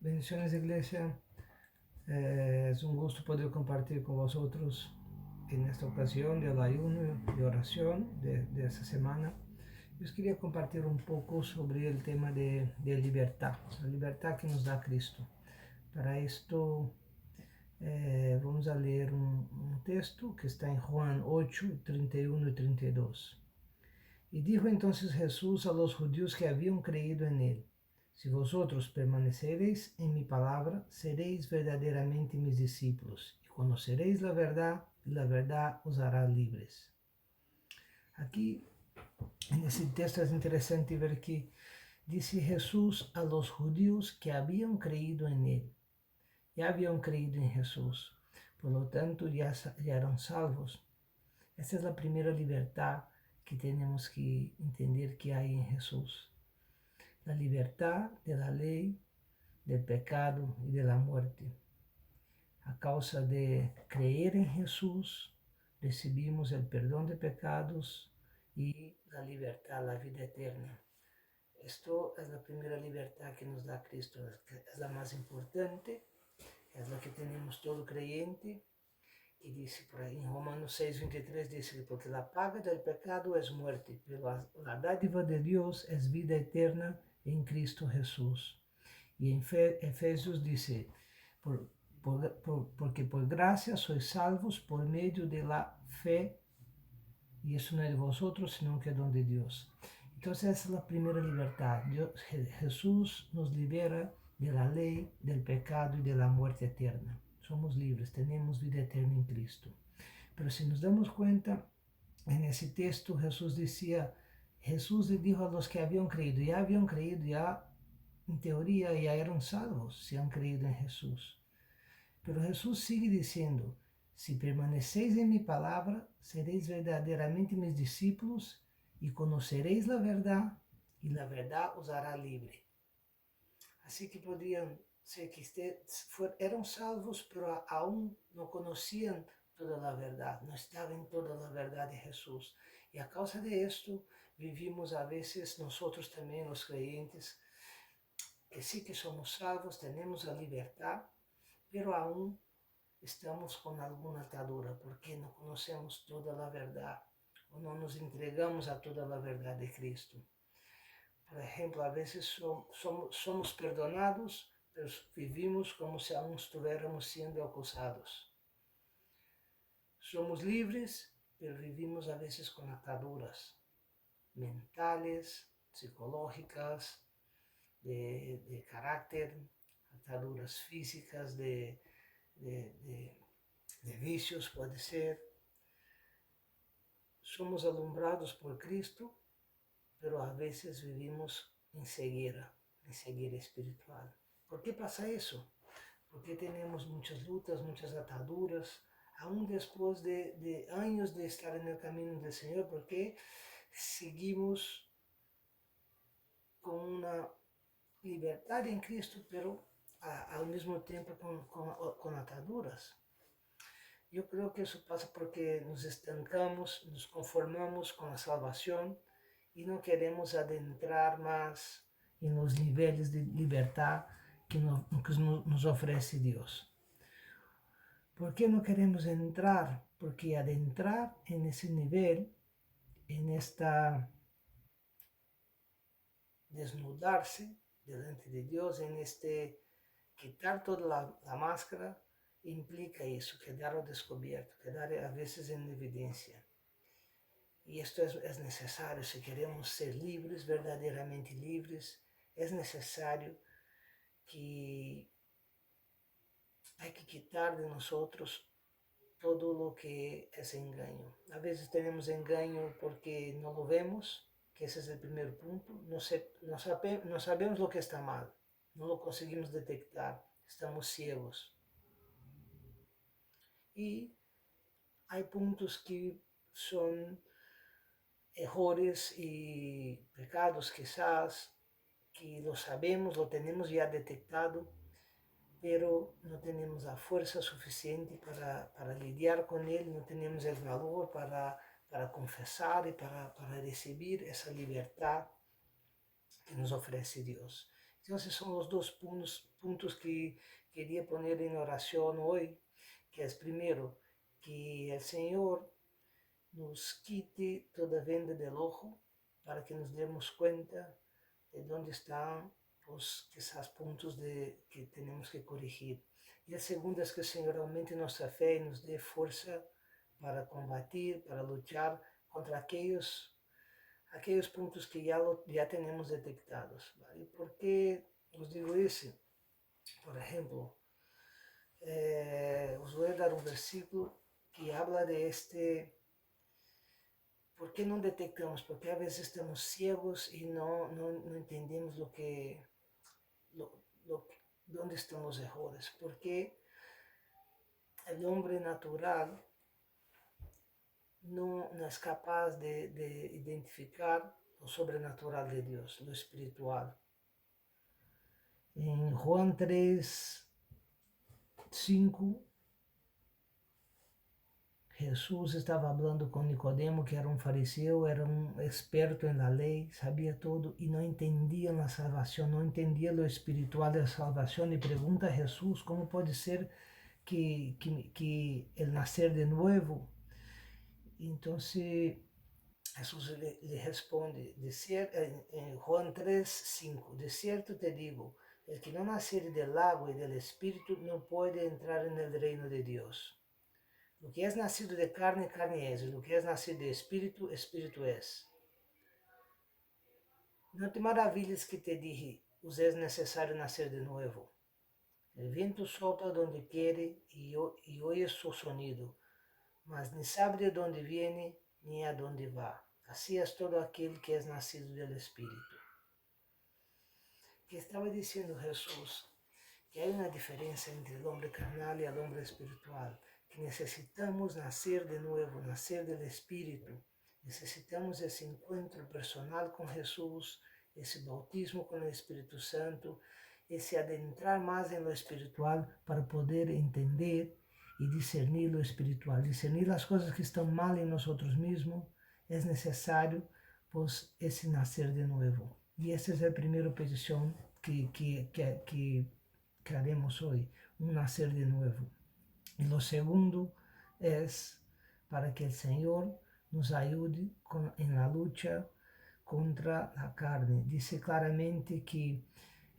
Bendiciones, iglesia. Es un gusto poder compartir con vosotros en esta ocasión del ayuno y oración de esta semana. Yo quería compartir un poco sobre el tema de libertad, la libertad que nos da Cristo. Para esto vamos a leer un texto que está en Juan 8, 31 y 32. Y dijo entonces Jesús a los judíos que habían creído en él: si vosotros permaneceréis en mi palabra, seréis verdaderamente mis discípulos, y conoceréis la verdad, y la verdad os hará libres. Aquí, en ese texto es interesante ver que dice Jesús a los judíos que habían creído en él. Ya habían creído en Jesús, por lo tanto ya eran salvos. Esta es la primera libertad que tenemos que entender que hay en Jesús. La libertad de la ley, del pecado y de la muerte. A causa de creer en Jesús, recibimos el perdón de pecados y la libertad, la vida eterna. Esto es la primera libertad que nos da Cristo, es la más importante, es la que tenemos todo creyente. Y dice por ahí en Romanos 6:23, dice: porque la paga del pecado es muerte, pero la dádiva de Dios es vida eterna en Cristo Jesús. Y en Efesios dice: porque por gracia sois salvos por medio de la fe, y eso no es de vosotros, sino que es don de Dios. Entonces esa es la primera libertad. Jesús nos libera de la ley, del pecado y de la muerte eterna. Somos libres, tenemos vida eterna en Cristo. Pero si nos damos cuenta, en ese texto Jesús le dijo a los que habían creído, ya en teoría ya eran salvos, si han creído en Jesús. Pero Jesús sigue diciendo: si permanecéis en mi palabra, seréis verdaderamente mis discípulos y conoceréis la verdad, y la verdad os hará libre. Así que podrían ser que eran salvos, pero aún no conocían toda la verdad, no estaban en toda la verdad de Jesús. Y a causa de esto, vivimos a veces nosotros también, los creyentes, que sí que somos salvos, tenemos la libertad, pero aún estamos con alguna atadura porque no conocemos toda la verdad o no nos entregamos a toda la verdad de Cristo. Por ejemplo, a veces somos perdonados, pero vivimos como si aún estuviéramos siendo acusados. Somos libres, pero vivimos a veces con ataduras mentales, psicológicas, de carácter, ataduras físicas, de vicios, puede ser. Somos alumbrados por Cristo, pero a veces vivimos en ceguera espiritual. ¿Por qué pasa eso? Porque tenemos muchas luchas, muchas ataduras, aún después de años de estar en el camino del Señor, porque seguimos con una libertad en Cristo, pero al mismo tiempo con ataduras. Yo creo que eso pasa porque nos estancamos, nos conformamos con la salvación y no queremos adentrar más en los niveles de libertad que nos ofrece Dios. ¿Por qué no queremos entrar? Porque adentrar en ese nivel, en esta desnudarse delante de Dios, en este quitar toda la máscara, implica eso, quedar al descubierto, quedar a veces en evidencia. Y esto es necesario si queremos ser libres, verdaderamente libres. Es necesario que hay que quitar de nosotros todo lo que es engaño. A veces tenemos engaño porque no lo vemos, que ese es el primer punto. No sabemos lo que está mal, no lo conseguimos detectar, estamos ciegos. Y hay puntos que son errores y pecados quizás, que lo sabemos, lo tenemos ya detectado, pero no tenemos la fuerza suficiente para lidiar con él, no tenemos el valor para confesar y para recibir esa libertad que nos ofrece Dios. Entonces son los dos puntos que quería poner en oración hoy, que es primero, que el Señor nos quite toda venda del ojo para que nos demos cuenta de dónde están los quizás puntos que tenemos que corregir. Y el segundo es que el Señor aumente nuestra fe y nos dé fuerza para combatir, para luchar contra aquellos puntos que ya tenemos detectados. ¿Vale? ¿Por qué os digo eso? Por ejemplo, os voy a dar un versículo que habla de ¿por qué no detectamos? Porque a veces estamos ciegos y no entendemos lo, dónde están los errores. Porque el hombre natural no es capaz de identificar lo sobrenatural de Dios, lo espiritual. En Juan 3:5, Jesús estava falando com Nicodemo, que era um fariseu, era um experto na lei, sabia tudo e não entendia a salvação, não entendia o espiritual da salvação e pergunta a Jesus como pode ser que el nascer de novo. Então, Jesus lhe responde, em Juan 3:5, de cierto te digo, el que não nascer del agua e del Espírito não pode entrar en el reino de Deus. Lo que es nacido de carne, carne es, y lo que es nacido de espíritu, espíritu es. No te maravilles que te dije, os es necesario nacer de nuevo. El viento sopla donde quiere y oye su sonido, mas ni sabe de dónde viene ni a dónde va. Así es todo aquel que es nacido del Espíritu. Que estaba diciendo Jesús que hay una diferencia entre el hombre carnal y el hombre espiritual, que necesitamos nacer de nuevo, nacer del Espíritu. Necesitamos ese encuentro personal con Jesús, ese bautismo con el Espíritu Santo, ese adentrar más en lo espiritual para poder entender y discernir lo espiritual, discernir las cosas que están mal en nosotros mismos. Es necesario pues ese nacer de nuevo. Y esa es la primera petición que haremos hoy, un nacer de nuevo. Y lo segundo es para que el Señor nos ayude en la lucha contra la carne. Dice claramente que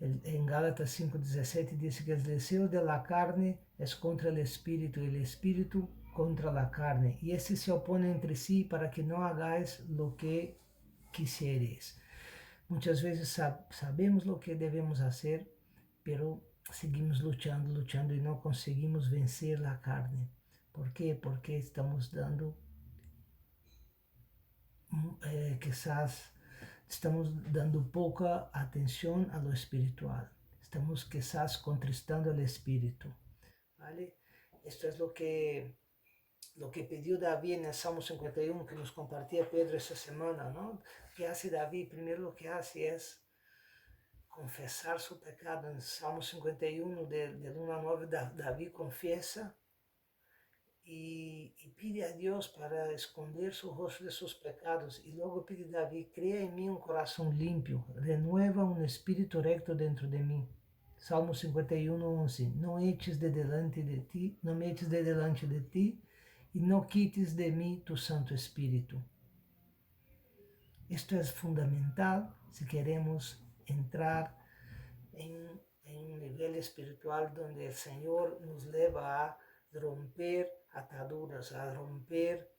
en Gálatas 5:17 dice que el deseo de la carne es contra el espíritu y el espíritu contra la carne. Y ese se opone entre sí para que no hagáis lo que quisieres. Muchas veces sabemos lo que debemos hacer, pero seguimos luchando y no conseguimos vencer la carne. ¿Por qué? Porque estamos quizás estamos dando poca atención a lo espiritual. Estamos quizás contristando al espíritu. ¿Vale? Esto es lo que pidió David en el Salmo 51 que nos compartía Pedro esta semana, ¿no? ¿Qué hace David? Primero lo que hace es confesar su pecado. En Salmo 51, del 1 al 9, David confiesa y pide a Dios para esconder su rostro de sus pecados. Y luego pide David, crea en mí un corazón limpio, renueva un espíritu recto dentro de mí. Salmo 51, 11. No me eches de delante de ti, y no quites de mí tu Santo Espíritu. Esto es fundamental si queremos entrar en un nivel espiritual donde el Señor nos lleva a romper ataduras, a romper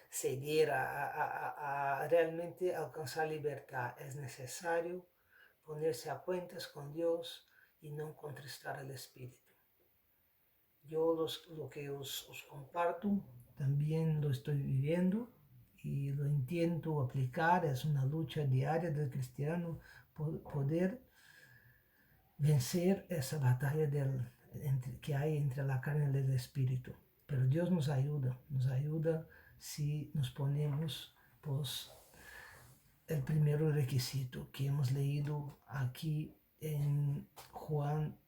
ceguera, a realmente alcanzar libertad. Es necesario ponerse a cuentas con Dios y no contristar al Espíritu. Yo lo que os comparto también lo estoy viviendo y lo intento aplicar. Es una lucha diaria del cristiano poder vencer esa batalla que hay entre la carne y el espíritu. Pero Dios nos ayuda si nos ponemos pues, el primer requisito que hemos leído aquí en Juan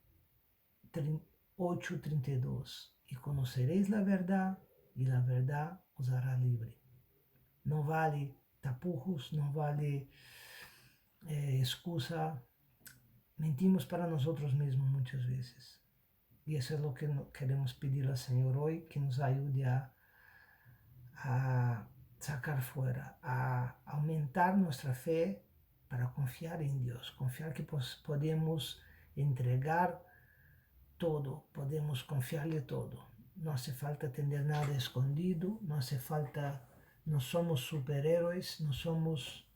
8:32. Y conoceréis la verdad y la verdad os hará libre. No vale tapujos, no vale excusa, mentimos para nosotros mismos muchas veces. Y eso es lo que queremos pedir al Señor hoy, que nos ayude a sacar fuera, a aumentar nuestra fe para confiar en Dios, confiar que podemos entregar todo, podemos confiarle todo. No hace falta tener nada escondido, no hace falta, no somos superhéroes, no somos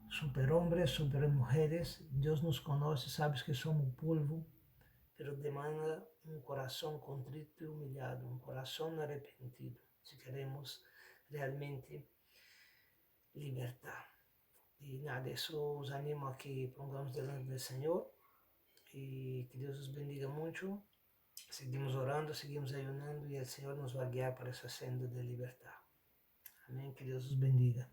superhombres, supermujeres. Dios nos conoce, sabes que somos polvo, pero demanda un corazón contrito y humillado, un corazón arrepentido, si queremos realmente libertad. Y nada, eso os animo a que pongamos delante del Señor y que Dios os bendiga mucho. Seguimos orando, seguimos ayunando y el Señor nos va a guiar por esa senda de libertad. Amén, que Dios os bendiga.